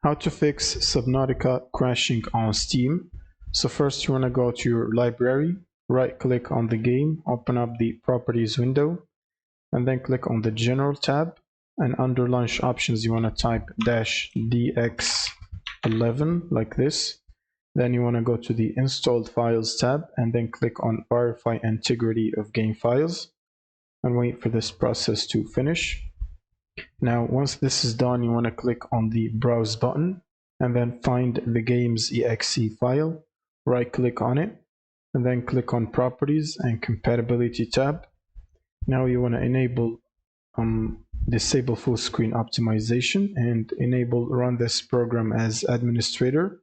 How to fix Subnautica crashing on Steam. So first you want to go to your library, right click on the game, open up the properties window, and then click on the general tab, and under launch options you want to type -dx11 like this. Then you want to go to the installed files tab and then click on verify integrity of game files and wait for this process to finish. Now once this is done, you want to click on the browse button and then find the game's exe file, right click on it, and then click on properties and compatibility tab. Now you want to enable disable full screen optimization and enable run this program as administrator.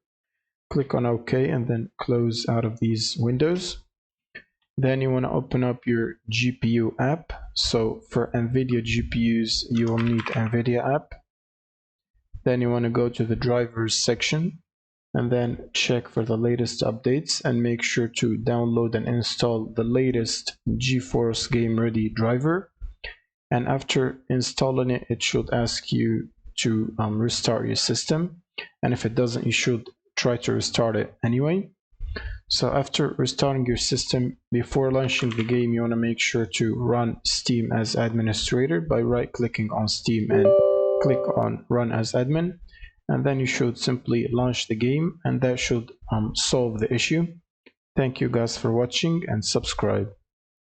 Click on OK and then close out of these windows. Then you want to open up your GPU app. So for NVIDIA GPUs, you will need NVIDIA app. Then you want to go to the drivers section and then check for the latest updates and make sure to download and install the latest GeForce Game Ready driver. And after installing it, it should ask you to restart your system. And if it doesn't, you should try to restart it anyway. So after restarting your system, before launching the game, you want to make sure to run Steam as administrator by right-clicking on Steam and click on Run as admin. And then you should simply launch the game, and that should solve the issue. Thank you guys for watching and subscribe.